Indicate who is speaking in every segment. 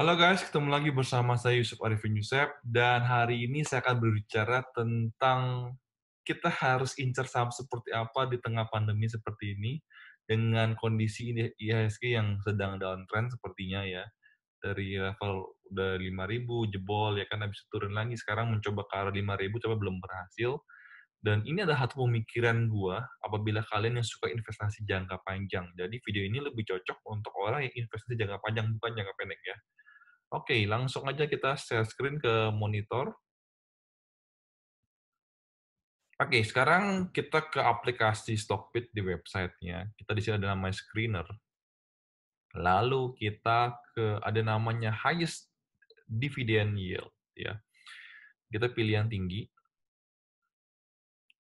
Speaker 1: Halo guys, ketemu lagi bersama saya Yusuf Arifin Yusef, dan hari ini saya akan berbicara tentang kita harus incar saham seperti apa di tengah pandemi seperti ini dengan kondisi IHSG yang sedang downtrend sepertinya ya. Dari level udah 5.000 jebol ya kan, habis itu turun lagi, sekarang mencoba ke arah 5.000 coba belum berhasil. Dan ini adalah satu pemikiran gua apabila kalian yang suka investasi jangka panjang. Jadi video ini lebih cocok untuk orang yang investasi jangka panjang bukan jangka pendek ya. Oke, langsung aja kita share screen ke monitor. Oke, sekarang kita ke aplikasi Stockbit di websitenya. Kita di sini ada namanya screener. Lalu kita ada namanya highest dividend yield ya. Kita pilih yang tinggi.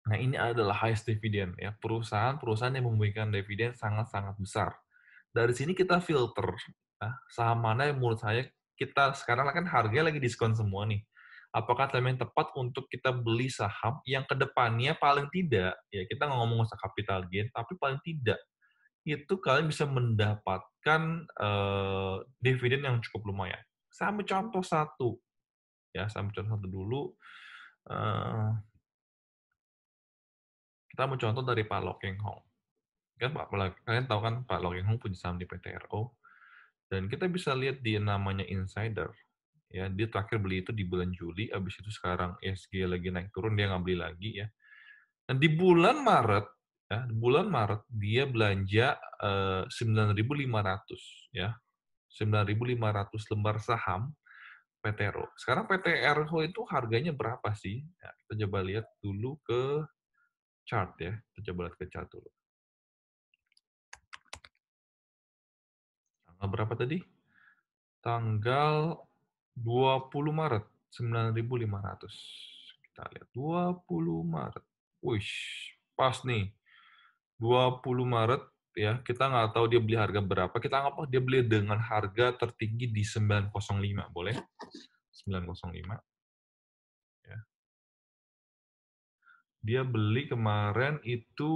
Speaker 1: Nah, ini adalah highest dividend ya. Perusahaan-perusahaan yang memberikan dividen sangat-sangat besar. Dari sini kita filter ya, saham mana yang menurut saya kita sekarang kan harganya lagi diskon semua nih. Apakah time yang tepat untuk kita beli saham yang kedepannya paling tidak, ya kita nggak ngomong usah capital gain, tapi paling tidak itu kalian bisa mendapatkan dividen yang cukup lumayan. Saya ambil contoh satu, ya saya ambil contoh satu dulu. Eh, kita ambil contoh dari Pak Lo Keng Hong. Kan kalian tahu kan Pak Lo Keng Hong punya saham di PTRO, dan kita bisa lihat di namanya insider. Ya, dia terakhir beli itu di bulan Juli, habis itu sekarang ESG lagi naik turun, dia nggak beli lagi ya. Dan di bulan Maret, ya, di bulan Maret dia belanja 9.500 ya. 9.500 lembar saham PTRO. Sekarang PTRO itu harganya berapa sih? Ya, kita coba lihat dulu ke chart ya. Kita coba lihat ke chart dulu. Tanggal berapa tadi? Tanggal 20 Maret, 9.500. Kita lihat 20 Maret. Wih, pas nih. 20 Maret ya, kita nggak tahu dia beli harga berapa. Kita anggap dia beli dengan harga tertinggi di 905, boleh? 905 ya. Dia beli kemarin itu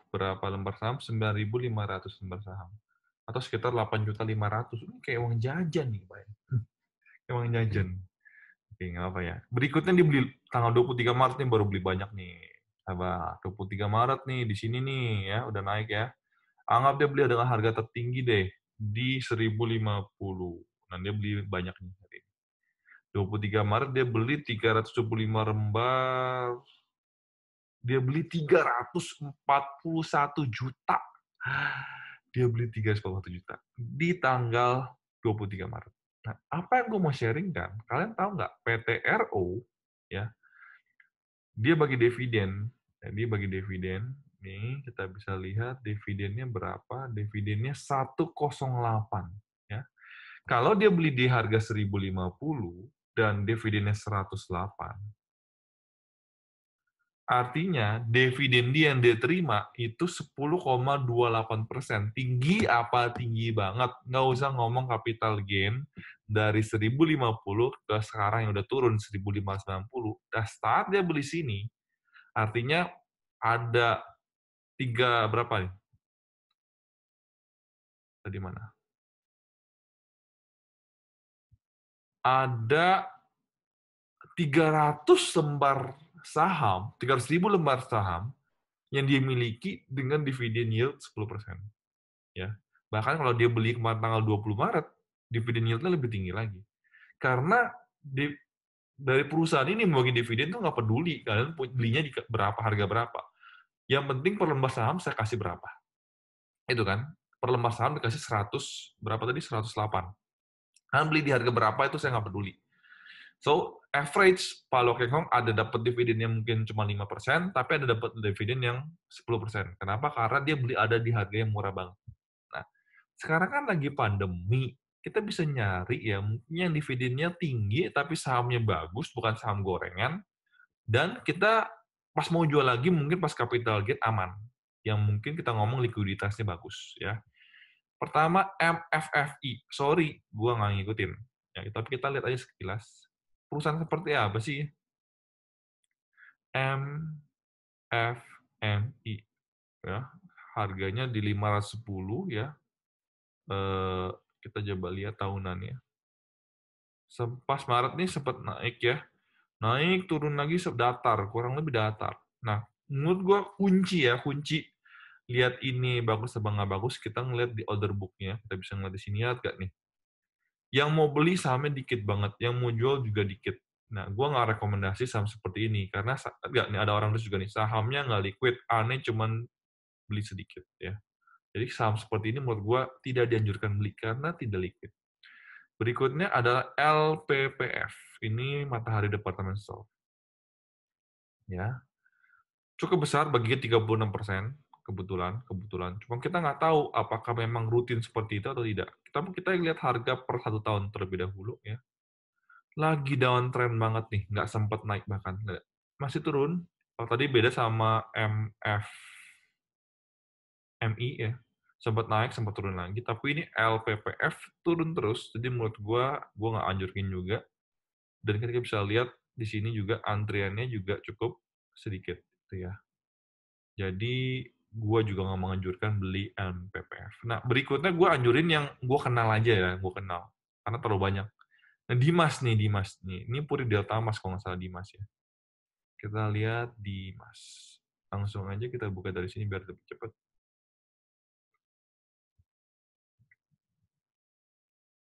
Speaker 1: berapa lembar saham? 9.500 lembar saham. Atau sekitar 8.500.000. Ini kayak uang jajan nih, Pak. Kayak uang jajan. Oke, nggak apa ya. Berikutnya dibeli tanggal 23 Maret nih, baru beli banyak nih. Sabar, 23 Maret nih, di sini nih ya, udah naik ya. Anggap dia beli dengan harga tertinggi deh, di 1.050. Nah, dia beli banyak nih hari ini. 23 Maret dia beli 375 lembar. Dia beli 341 juta. Dia beli 341 juta di tanggal 23 Maret. Nah, apa yang gue mau sharing kan? Kalian tahu nggak PTRO ya, dia bagi dividen. Ya, dia bagi dividen. Nih, kita bisa lihat dividennya berapa? Dividennya 108 ya. Kalau dia beli di harga 1.050 dan dividennya 108, artinya dividen dia yang dia terima itu 10,28%. Tinggi apa? Tinggi banget. Nggak usah ngomong capital gain dari 1.050 ke sekarang yang udah turun 1.590. Nah, saat dia beli sini, artinya ada tiga berapa nih? Tadi mana? Ada 300 lembar saham, 300.000 lembar saham yang dia miliki dengan dividen yield 10%. Ya. Bahkan kalau dia beli kemarin tanggal 20 Maret, dividen yield-nya lebih tinggi lagi. Karena dari perusahaan ini membagi dividen tuh nggak peduli kalian belinya di berapa, harga berapa. Yang penting per lembar saham saya kasih berapa. Itu kan. Per lembar saham dikasih 100, berapa tadi? 108. Kalian beli di harga berapa itu saya nggak peduli. So, average Pak Lo Keng Hong ada dapat dividen yang mungkin cuma 5%, tapi ada dapat dividen yang 10%. Kenapa? Karena dia beli ada di harga yang murah banget. Nah, sekarang kan lagi pandemi, kita bisa nyari ya mungkin yang dividennya tinggi tapi sahamnya bagus, bukan saham gorengan, dan kita pas mau jual lagi mungkin pas capital gain aman. Yang mungkin kita ngomong likuiditasnya bagus ya. Pertama MFFI. Sorry, gua nggak ngikutin. Ya, tapi kita lihat aja sekilas. Perusahaan seperti apa sih? MFMI ya. Harganya di 510 ya. Eh, kita coba lihat tahunannya. Pas Maret nih sempat naik ya, naik turun lagi datar, kurang lebih datar. Nah, menurut gua kunci lihat ini bagus apa nggak bagus, kita ngeliat di order book-nya. Kita bisa ngeliat di sini, lihat nggak nih? Yang mau beli sahamnya dikit banget, yang mau jual juga dikit. Nah, gua nggak rekomendasi saham seperti ini, karena nggak nih ada orang juga nih, sahamnya nggak liquid, aneh cuman beli sedikit ya. Jadi saham seperti ini menurut gua tidak dianjurkan beli karena tidak liquid. Berikutnya adalah LPPF. Ini Matahari Department Store. Ya, cukup besar bagian 36%, kebetulan. Cuma kita nggak tahu apakah memang rutin seperti itu atau tidak. Kita lihat harga per 1 tahun terlebih dahulu ya. Lagi downtrend banget nih, nggak sempat naik bahkan. Masih turun. Kalau tadi beda sama MI ya. Sempat naik, sempat turun lagi. Tapi ini LPPF turun terus. Jadi menurut gua nggak anjurin juga. Dan kita bisa lihat di sini juga antriannya juga cukup sedikit, gitu ya. Jadi gue juga nggak menganjurkan beli MPPF. Nah, berikutnya gue anjurin yang gue kenal aja ya, gue kenal. Karena terlalu banyak. Nah, Dimas nih. Ini Puri Delta Mas kalau nggak salah Dimas ya. Kita lihat Dimas. Langsung aja kita buka dari sini biar lebih cepat.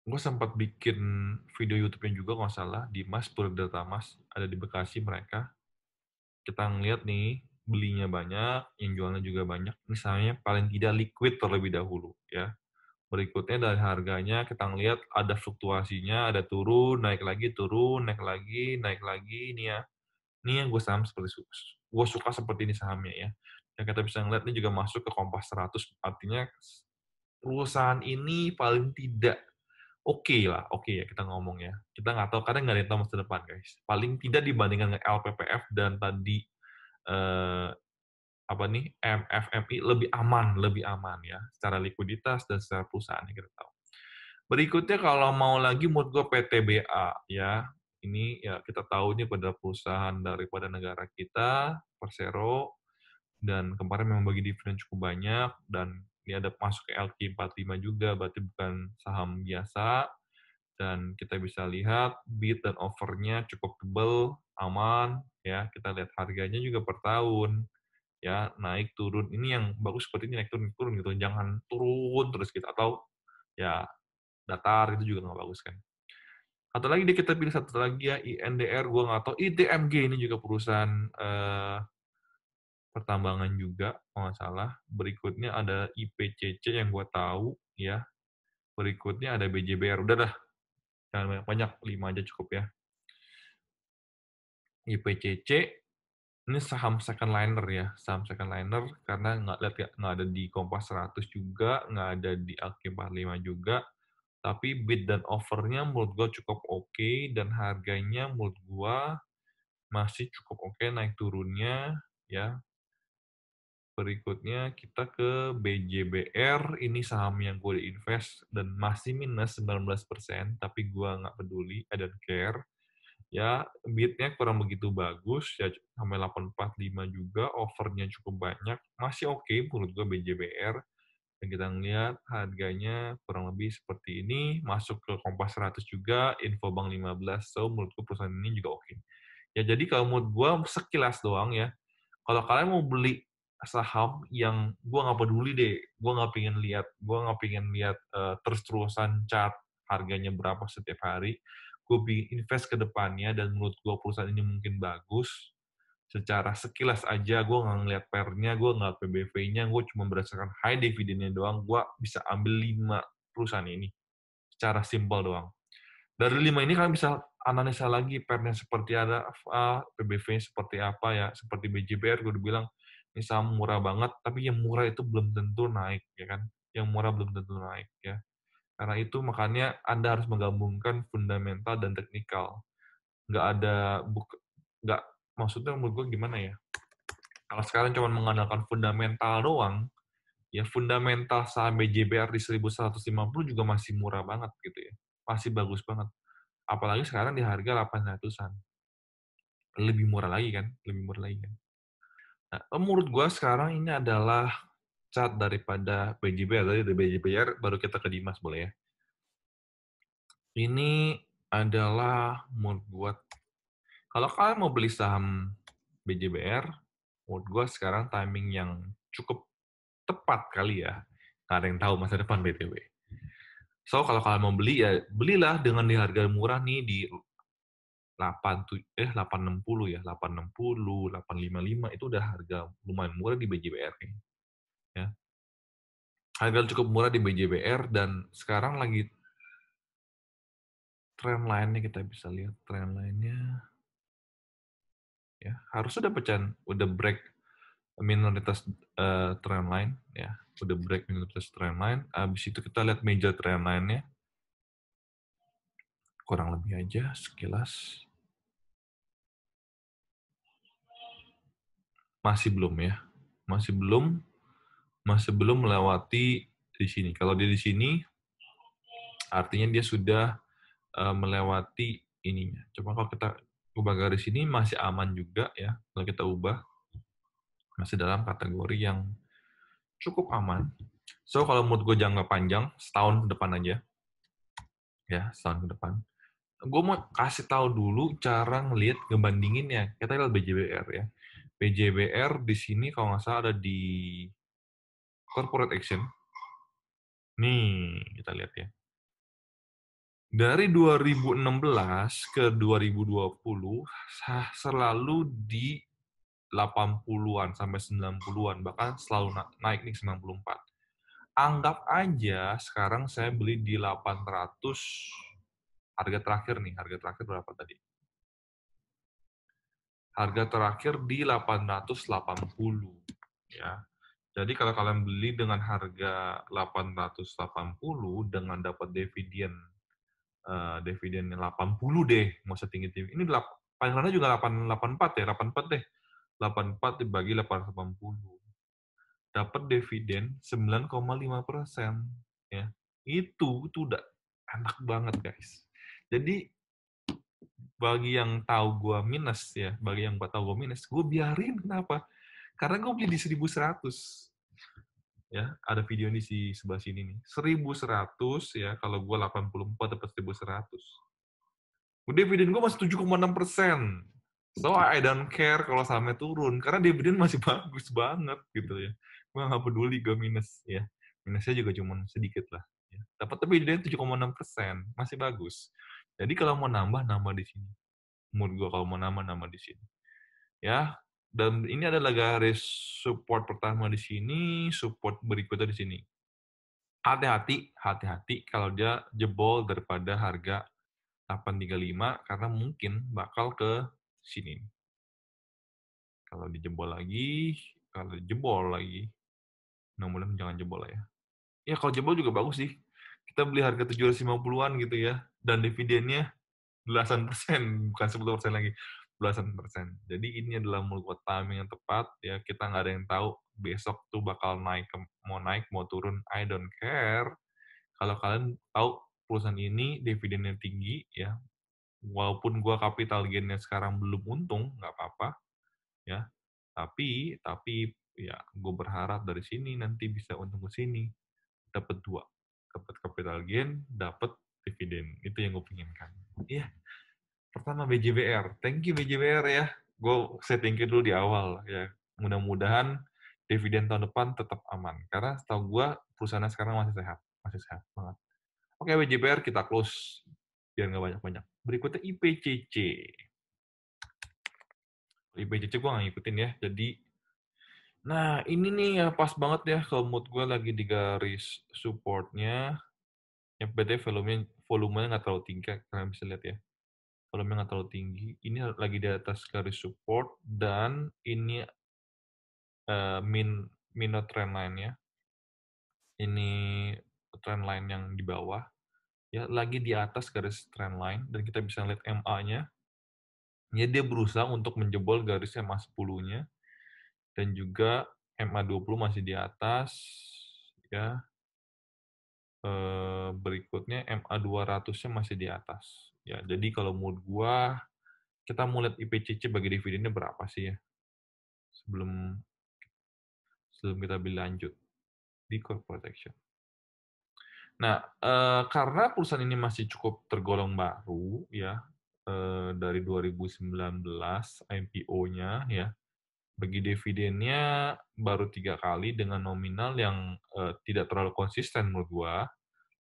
Speaker 1: Gue sempat bikin video YouTube-nya juga kalau nggak salah. Dimas Puri Delta Mas. Ada di Bekasi mereka. Kita ngeliat nih, belinya banyak, yang jualnya juga banyak. Misalnya paling tidak liquid terlebih dahulu ya. Berikutnya dari harganya kita ngelihat ada fluktuasinya, ada turun, naik lagi, naik lagi. Ini ya, ini yang gue gue suka seperti ini sahamnya ya. Yang kita bisa ngeliat ini juga masuk ke Kompas 100, artinya perusahaan ini paling tidak oke ya kita ngomong ya. Kita nggak tahu karena nggak ada yang tahu masa depan guys. Paling tidak dibandingkan dengan LPPF dan tadi eh, apa nih MFMI lebih aman ya secara likuiditas dan secara perusahaan yang kita tahu. Berikutnya kalau mau lagi menurut gue PTBA ya. Ini ya kita tahu ini pada perusahaan daripada negara kita, Persero, dan kemarin memang bagi dividen cukup banyak, dan ini ada masuk ke LQ45 juga, berarti bukan saham biasa, dan kita bisa lihat bid dan offernya cukup tebal, aman, ya kita lihat harganya juga per tahun, ya naik turun, ini yang bagus seperti ini naik turun gitu, jangan turun terus gitu, atau ya datar itu juga nggak bagus kan. Atau lagi deh kita pilih satu lagi ya INDR, gue nggak tahu ITMG ini juga perusahaan pertambangan juga kalau nggak salah. Berikutnya ada IPCC yang gue tahu ya. Berikutnya ada BJBR. Udah dah, jangan banyak-banyak, 5 aja cukup ya. IPCC ini saham second liner ya, saham second liner karena nggak lihat ya, nggak ada di Kompas 100 juga, nggak ada di Alki 45 juga. Tapi bid dan offernya menurut gue cukup oke, dan harganya menurut gue masih cukup oke naik turunnya ya. Berikutnya kita ke BJBR, ini saham yang gue invest dan masih minus 19%, tapi gue nggak peduli, I don't care. Ya, bidnya kurang begitu bagus, ya sampai 845 juga, offernya cukup banyak, masih oke menurut gue BJBR. Dan kita ngeliat harganya kurang lebih seperti ini, masuk ke Kompas 100 juga, Infobank 15, so menurut gue perusahaan ini juga oke. Ya jadi kalau menurut gue sekilas doang ya, kalau kalian mau beli saham yang gue nggak peduli deh, gue nggak pengen lihat terus-terusan chart harganya berapa setiap hari, gue invest ke depannya dan menurut gue perusahaan ini mungkin bagus. Secara sekilas aja, gue nggak ngeliat pernya, gue nggak PBV-nya, gue cuma berdasarkan high dividennya doang, gue bisa ambil 5 perusahaan ini. Secara simpel doang. Dari 5 ini kalian bisa analisa lagi pernya seperti ada, PBV seperti apa ya, seperti BJBR gue udah bilang, ini saham murah banget, tapi yang murah itu belum tentu naik, ya kan? Yang murah belum tentu naik, ya. Karena itu makanya Anda harus menggabungkan fundamental dan teknikal. Nggak ada, nggak, maksudnya menurut gue gimana ya? Kalau sekarang cuma mengandalkan fundamental doang, ya fundamental saham BJBR di 1150 juga masih murah banget gitu ya. Masih bagus banget. Apalagi sekarang di harga 800-an. Lebih murah lagi kan? Lebih murah lagi kan? Nah, menurut gua sekarang ini adalah chart daripada BJBR. Tadi dari BJBR, baru kita ke Dimas boleh ya. Ini adalah menurut gua, kalau kalian mau beli saham BJBR, menurut gua sekarang timing yang cukup tepat kali ya. Nggak ada yang tahu masa depan BTW. So, kalau kalian mau beli, ya belilah dengan di harga murah nih di 860 ya, 860, 855 itu udah harga lumayan murah di BJBR nih. Ya. Harga cukup murah di BJBR dan sekarang lagi trend line-nya kita bisa lihat trend line-nya ya. Harusnya udah break minoritas trend line ya. Udah break minoritas trend line. Habis itu kita lihat major trend line-nya. Kurang lebih aja sekilas. Masih belum ya. Masih belum melewati di sini. Kalau dia di sini artinya dia sudah melewati ininya. Coba kalau kita ubah garis ini masih aman juga ya. Kalau kita ubah masih dalam kategori yang cukup aman. So kalau menurut gue jangka panjang setahun ke depan aja ya, setahun ke depan. Gue mau kasih tahu dulu cara ngelihat ngebandinginnya. Kita lihat BJBR ya. BJBR di sini kalau nggak salah ada di corporate action. Nih, kita lihat ya. Dari 2016 ke 2020 selalu di 80-an sampai 90-an, bahkan selalu naik nih 94. Anggap aja sekarang saya beli di 800, harga terakhir nih, harga terakhir berapa tadi? Harga terakhir di 880 ya. Jadi kalau kalian beli dengan harga 880 dengan dapat dividennya 80 deh, nggak usah tinggi-tinggi. Ini paling rendah juga 884 ya, 84 deh. 84 dibagi 880. Dapat dividen 9,5%. Ya. Itu udah enak banget, guys. Jadi bagi yang tahu gua minus ya, bagi yang tahu gua minus, gue biarin kenapa? Karena gue beli di 1100. Ya, ada video ini di sebelah sini nih. 1100 ya, kalau gue 84 dapat 1100. Dividen gue masih 7,6%. So, I don't care kalau sahamnya turun, karena dividen masih bagus banget gitu ya. Gue nggak peduli gue minus ya. Minusnya juga cuma sedikit lah. Ya. Dapat dividen 7,6%, masih bagus. Jadi kalau mau nambah, nambah di sini. Menurut gue kalau mau nambah, nambah di sini. Ya, dan ini adalah garis support pertama di sini, support berikutnya di sini. Hati-hati kalau dia jebol daripada harga 835 karena mungkin bakal ke sini. Kalau dijebol lagi, mudah-mudahan jangan jebol lah ya. Ya kalau jebol juga bagus sih. Kita beli harga 750-an gitu ya, dan dividennya belasan persen, bukan 10% lagi, belasan persen. Jadi ini adalah menurut timing yang tepat ya. Kita nggak ada yang tahu besok tuh bakal naik, mau turun, I don't care. Kalau kalian tahu perusahaan ini dividennya tinggi ya, walaupun gua capital gain-nya sekarang belum untung, nggak apa-apa ya. Tapi ya gue berharap dari sini nanti bisa untung ke sini, dapat dua, dapat capital gain, dapat dividen. Itu yang gue inginkan. Iya. Pertama BJBR. Thank you BJBR ya. Gue setting dulu di awal ya. Mudah-mudahan dividen tahun depan tetap aman. Karena setahu gue perusahaannya sekarang masih sehat banget. Oke BJBR kita close biar nggak banyak-banyak. Berikutnya IPCC. IPCC gue nggak ngikutin ya. Jadi, nah ini nih ya pas banget ya kalau mood gue lagi di garis supportnya. Yang PT volumenya nggak terlalu tinggi, kalian bisa lihat ya. Volumenya nggak terlalu tinggi. Ini lagi di atas garis support dan ini minor trend line-nya. Ini trend line yang di bawah. Ya, lagi di atas garis trend line dan kita bisa lihat MA-nya. Ya, dia berusaha untuk menjebol garis MA 10-nya dan juga MA 20 masih di atas ya. Berikutnya MA 200-nya masih di atas. Ya, jadi kalau menurut gua kita mau lihat IPCC bagi dividennya berapa sih ya? Sebelum kita lebih lanjut di corporate action. Nah, karena perusahaan ini masih cukup tergolong baru ya, dari 2019 IPO-nya ya, bagi dividennya baru 3 kali dengan nominal yang, tidak terlalu konsisten menurut gua,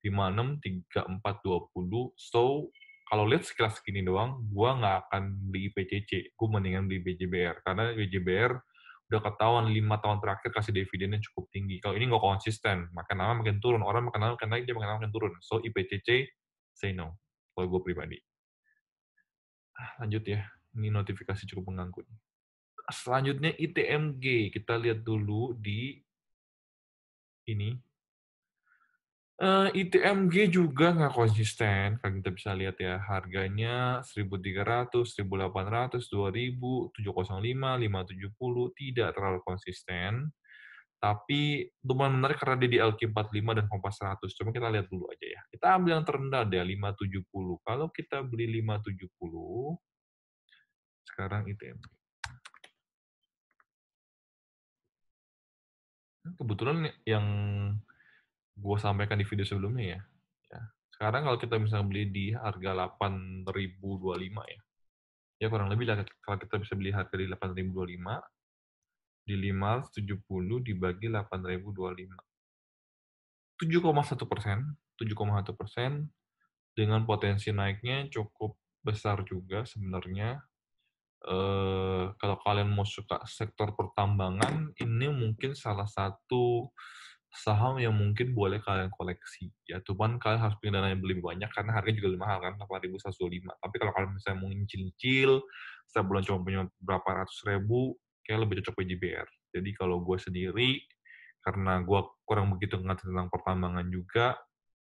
Speaker 1: 56, 34, 20. So, kalau lihat sekilas segini doang, gua nggak akan beli IPCC, gua mendingan beli BJBR. Karena BJBR udah ketahuan 5 tahun terakhir kasih dividennya cukup tinggi. Kalau ini nggak konsisten, makin lama makin turun, orang makin lama makin naik, dia makin lama makin turun. So, IPCC, say no, kalau gue pribadi. Lanjut ya, ini notifikasi cukup mengganggu. Selanjutnya ITMG, kita lihat dulu di ini. ITMG juga nggak konsisten, kalau kita bisa lihat ya, harganya 1.300, 1.800, 2.000, 705, 570, tidak terlalu konsisten. Tapi lumayan menarik karena dia di LQ45 dan Kompas 100. Coba kita lihat dulu aja ya. Kita ambil yang terendah deh, 570. Kalau kita beli 570, sekarang ITMG. Kebetulan yang gue sampaikan di video sebelumnya ya. Ya. Sekarang kalau kita misalnya beli di harga 8.025 ya. Ya kurang lebih lah kalau kita bisa beli harga di 8.025 di 570 dibagi 8.025. 7,1%, 7,1% dengan potensi naiknya cukup besar juga sebenarnya. Kalau kalian mau suka sektor pertambangan, ini mungkin salah satu saham yang mungkin boleh kalian koleksi. Ya, cuman kalian harus punya dana yang lebih banyak karena harganya juga lebih mahal kan, 8.125. Tapi kalau kalian misalnya mau nyicil-nyicil, setiap bulan cuma punya berapa ratus ribu, kayak lebih cocok PJBR. Jadi kalau gue sendiri, karena gue kurang begitu ngerti tentang pertambangan juga,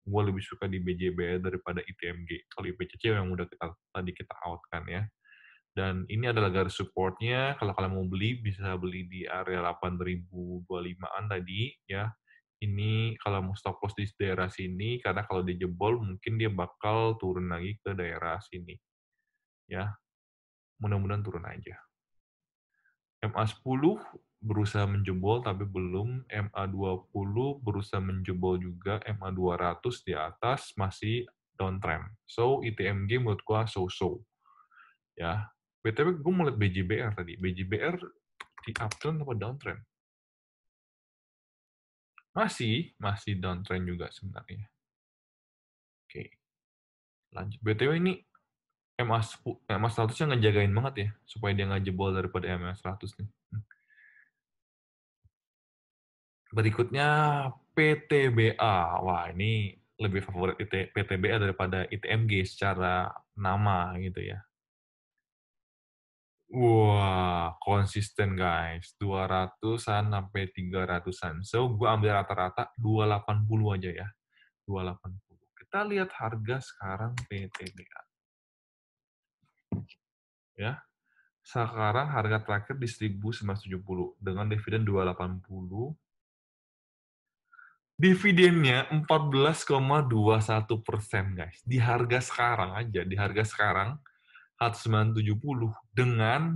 Speaker 1: gue lebih suka di BJBR daripada ITMG. Kalau IPCC yang udah tadi kita out kan ya. Dan ini adalah garis supportnya. Kalau kalian mau beli, bisa beli di area 8.025-an tadi ya. Ini kalau mau stop loss di daerah sini, karena kalau dia jebol mungkin dia bakal turun lagi ke daerah sini. Ya, mudah-mudahan turun aja. MA10 berusaha menjebol tapi belum. MA20 berusaha menjebol juga. MA200 di atas masih downtrend. So, ITMG menurut gua so-so. Ya, BTW gue mau lihat BJBR tadi. BJBR di uptrend apa downtrend? Masih downtrend juga sebenarnya. Oke, lanjut. BTW ini MA100 nya ngejagain banget ya, supaya dia nggak jebol daripada MA100 nih. Berikutnya PTBA. Wah, ini lebih favorit PTBA daripada ITMG secara nama gitu ya. Wah, konsisten guys. 200-an sampai 300-an. So, gue ambil rata-rata 280 aja ya. 280. Kita lihat harga sekarang PTBA. Ya. Sekarang harga terakhir di 1.970 dengan dividen 280. Dividennya 14,21% guys. Di harga sekarang aja, di harga sekarang 970 dengan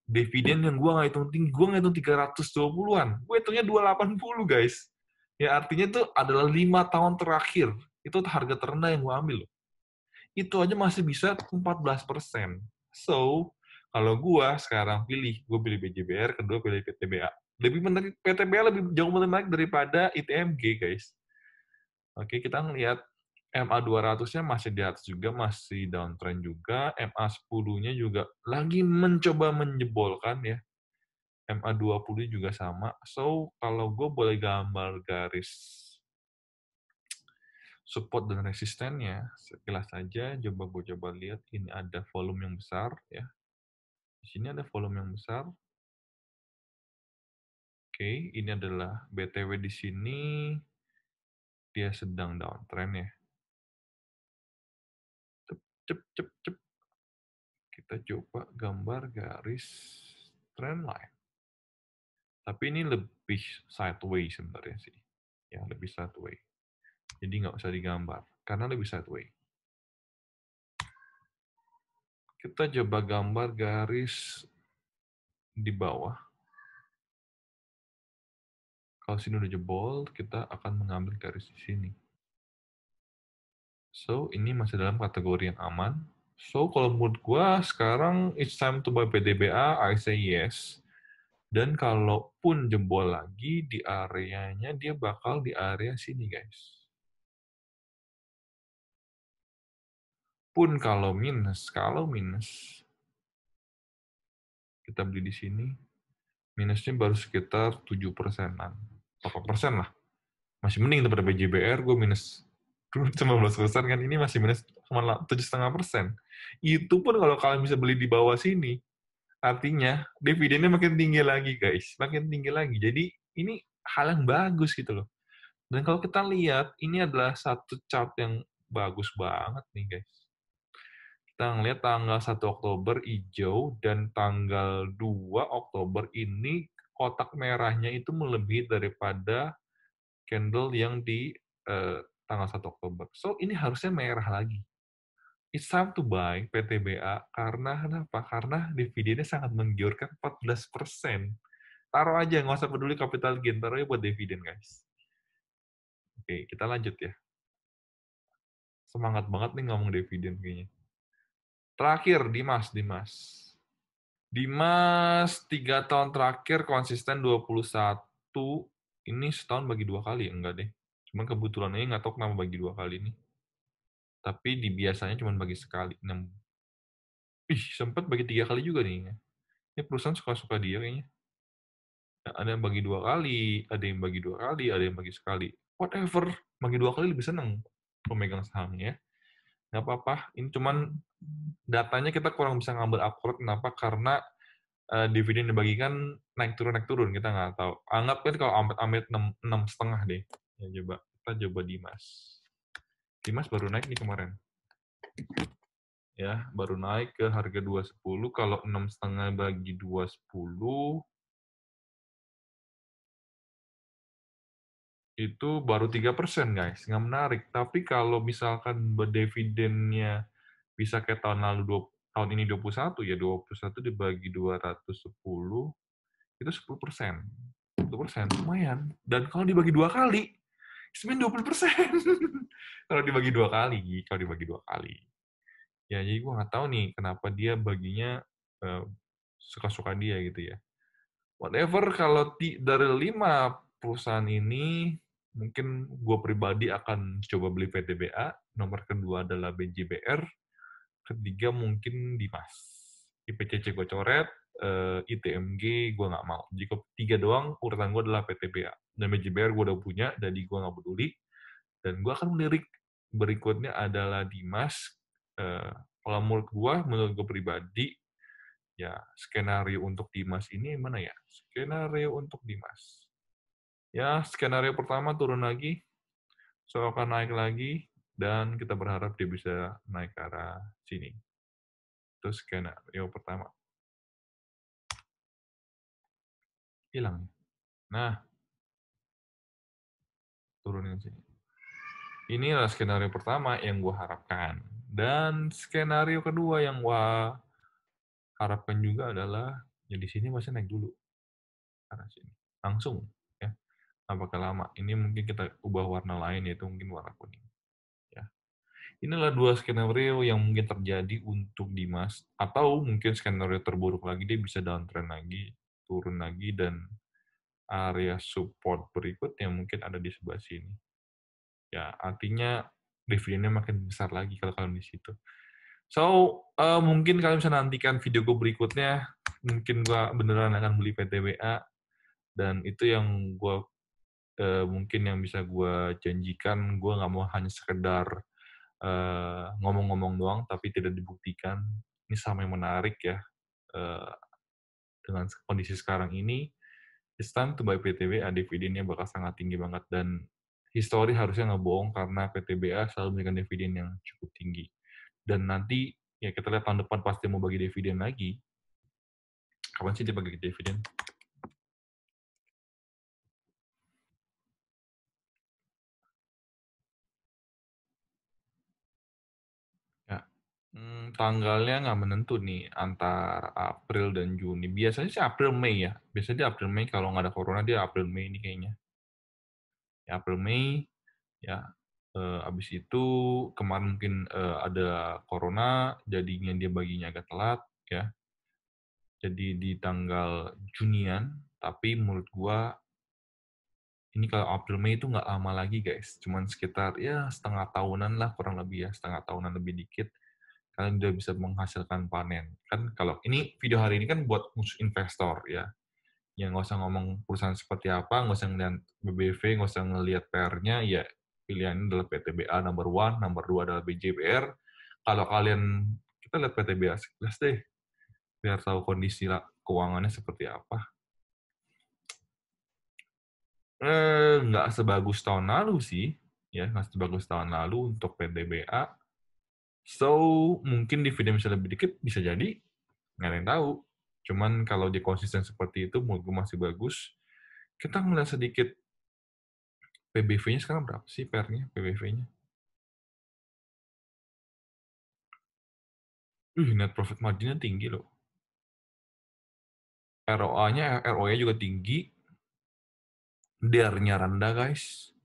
Speaker 1: dividen yang gua nggak hitung tinggi, gua nggak hitung 320-an, gue hitungnya 280 guys. Ya artinya itu adalah 5 tahun terakhir, itu harga terendah yang gua ambil loh. Itu aja masih bisa 14%. So, kalau gua sekarang gue pilih BJBR, kedua pilih PTBA. Lebih menarik, PTBA lebih jauh lebih menarik daripada ITMG guys. Oke, kita ngelihat MA200-nya masih di atas juga, masih downtrend juga. MA10-nya juga lagi mencoba menjebolkan ya. MA20 juga sama. So, kalau gue boleh gambar garis support dan resistennya, sekilas saja, coba gue coba lihat. Ini ada volume yang besar ya. Di sini ada volume yang besar. Oke, ini adalah BTW di sini dia sedang downtrend ya. Cep, cep, cep, cep. Kita coba gambar garis trendline. Tapi ini lebih sideways sebenarnya sih. Ya, lebih sideways. Jadi nggak usah digambar, karena lebih sideways. Kita coba gambar garis di bawah. Kalau sini udah jebol, kita akan mengambil garis di sini. So, ini masih dalam kategori yang aman. So, kalau menurut gua sekarang it's time to buy PTBA, I say yes. Dan kalaupun jebol lagi di areanya, dia bakal di area sini, guys. Pun kalau minus, kita beli di sini, minusnya baru sekitar 7%-an. 8% lah. Masih mending daripada BJBR, gue minus 15% kan, ini masih minus cuma 7,5%. Itu pun kalau kalian bisa beli di bawah sini, artinya dividennya makin tinggi lagi, guys. Makin tinggi lagi. Jadi ini hal yang bagus gitu loh. Dan kalau kita lihat, ini adalah satu chart yang bagus banget nih, guys. Kita ngelihat tanggal 1 Oktober hijau dan tanggal 2 Oktober ini kotak merahnya itu melebihi daripada candle yang di tanggal 1 Oktober. So, ini harusnya merah lagi. It's time to buy PTBA karena kenapa? Karena dividennya sangat menggiurkan 14%. Taruh aja, nggak usah peduli capital gain, taruh aja buat dividen, guys. Oke, kita lanjut ya. Semangat banget nih ngomong dividen kayaknya. Terakhir, Dimas. Dimas 3 tahun terakhir konsisten 21. Ini setahun bagi 2 kali, enggak deh. Cuman kebetulan ini nggak tahu kenapa bagi 2 kali nih. Tapi di biasanya cuma bagi sekali. Ih, sempat bagi 3 kali juga nih. Ini perusahaan suka-suka dia kayaknya. Ada yang bagi 2 kali, ada yang bagi 2 kali, ada yang bagi sekali. Whatever, bagi 2 kali lebih seneng pemegang sahamnya. Nggak apa-apa, ini cuman datanya kita kurang bisa ngambil akurat. Kenapa? Karena dividen dibagikan naik turun kita nggak tahu. Anggap kan kalau amit-amit 6,5 deh. Ya coba kita coba Dimas baru naik nih kemarin. Ya, baru naik ke harga 210. Kalau 6,5 bagi 210 itu baru 3%, guys. Nggak menarik. Tapi kalau misalkan dividennya bisa kayak tahun lalu, tahun ini 21, ya 21 dibagi 210, itu 10%. 10%, lumayan. Dan kalau dibagi 2 kali, sebenarnya 20%. Kalau dibagi dua kali. Ya, jadi gue nggak tahu nih kenapa dia baginya eh, suka-suka dia gitu ya. Whatever, kalau dari 5 perusahaan ini, mungkin gue pribadi akan coba beli PTBA, nomor kedua adalah BJBR, ketiga mungkin Dimas. IPCC gue coret, ITMG gue nggak mau. Jika 3 doang, urutan gue adalah PTBA. Dan BJBR gue udah punya, jadi gue nggak peduli. Dan gue akan melirik berikutnya adalah Dimas. Kalau menurut gue pribadi, ya skenario untuk Dimas ini mana ya? Skenario untuk Dimas. Ya, skenario pertama turun lagi, so akan naik lagi, dan kita berharap dia bisa naik ke arah sini. Itu skenario pertama. Hilang. Nah, turunin sini. Inilah skenario pertama yang gue harapkan. Dan skenario kedua yang gue harapkan juga adalah, ya di sini masih naik dulu. Karena sini. Langsung. Ya. Apakah lama? Ini mungkin kita ubah warna lain, yaitu mungkin warna kuning. Ya. Inilah dua skenario yang mungkin terjadi untuk Dimas. Atau mungkin skenario terburuk lagi, dia bisa downtrend lagi, turun lagi, dan area support berikutnya mungkin ada di sebelah sini. Ya, artinya dividennya makin besar lagi kalau kalian di situ. So, mungkin kalian bisa nantikan video gue berikutnya. Mungkin gue beneran akan beli PTBA. Dan itu yang gue mungkin yang bisa gue janjikan. Gue nggak mau hanya sekedar ngomong-ngomong doang, tapi tidak dibuktikan. Ini sama yang menarik ya. Dengan kondisi sekarang ini, it's time to buy PTBA, dividennya bakal sangat tinggi banget. Dan histori harusnya nggak bohong karena PTBA selalu memberikan dividen yang cukup tinggi. Dan nanti, ya kita lihat tahun depan pasti mau bagi dividen lagi. Kapan sih dia bagi dividen? Ya. Tanggalnya nggak menentu nih, antara April dan Juni. Biasanya sih April Mei ya. Biasanya dia April Mei, kalau nggak ada corona dia April Mei ini kayaknya. Ya, April Mei, ya Habis itu kemarin mungkin, ada corona, jadinya dia baginya agak telat, ya. Jadi di tanggal Junian, tapi menurut gua ini kalau April, Mei itu nggak lama lagi, guys. Cuman sekitar, ya setengah tahunan lah kurang lebih ya, setengah tahunan lebih dikit, kalian udah bisa menghasilkan panen. Kan kalau ini video hari ini kan buat khusus investor ya, yang nggak usah ngomong perusahaan seperti apa, nggak usah ngeliat BBV, nggak usah ngelihat PR-nya, ya pilihannya adalah PTBA number one, number 2 adalah BJBR. Kalau kalian, kita lihat PTBA sekilas deh, biar tahu kondisi keuangannya seperti apa. Nggak sebagus tahun lalu sih, ya nggak sebagus tahun lalu untuk PTBA. So, mungkin dividen bisa lebih dikit, bisa jadi, nggak ada yang tahu. Cuman kalau dia konsisten seperti itu, menurut gue masih bagus. Kita ngeliat sedikit PBV-nya sekarang berapa sih PR-nya, PBV-nya? Net profit margin-nya tinggi loh. ROA-nya juga tinggi. DER-nya rendah, guys.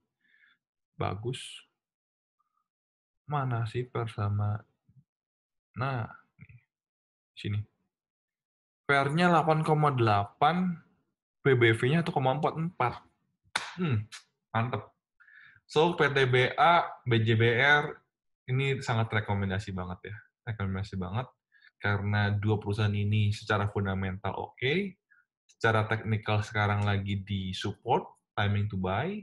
Speaker 1: Bagus. Mana sih PR sama... Nah, sini. PR-nya 8,8, PBV-nya 1,44. Mantep. So, PTBA, BJBR, ini sangat rekomendasi banget ya. Rekomendasi banget. Karena dua perusahaan ini secara fundamental oke, secara teknikal sekarang lagi di support, timing to buy.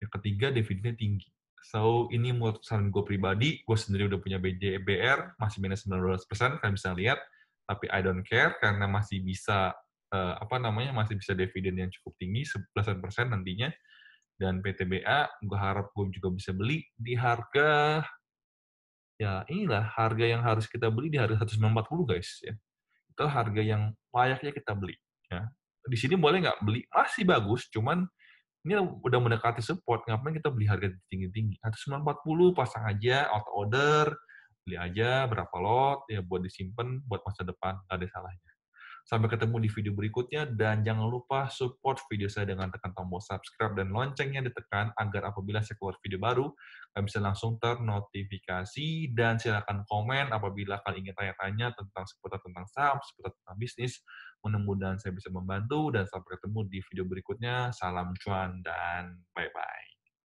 Speaker 1: Yang ketiga, dividennya tinggi. So, ini menurut saran gue pribadi, gue sendiri udah punya BJBR, masih minus 19%, kalian bisa lihat. Tapi I don't care, karena masih bisa, masih bisa dividen yang cukup tinggi, 11% nantinya. Dan PTBA, gue harap gue juga bisa beli di harga, ya inilah, harga yang harus kita beli di harga 140, guys. Ya. Itu harga yang layaknya kita beli. Ya. Di sini boleh nggak beli? Masih bagus, cuman ini udah mendekati support, ngapain kita beli harga tinggi-tinggi? 140 pasang aja, auto order, beli aja berapa lot, ya buat disimpan, buat masa depan, nggak ada salahnya. Sampai ketemu di video berikutnya, dan jangan lupa support video saya dengan tekan tombol subscribe dan loncengnya ditekan, agar apabila saya keluar video baru, kalian bisa langsung ternotifikasi, dan silakan komen apabila kalian ingin tanya-tanya tentang saham, seputar tentang bisnis. Mudah-mudahan saya bisa membantu, dan sampai ketemu di video berikutnya. Salam cuan, dan bye-bye.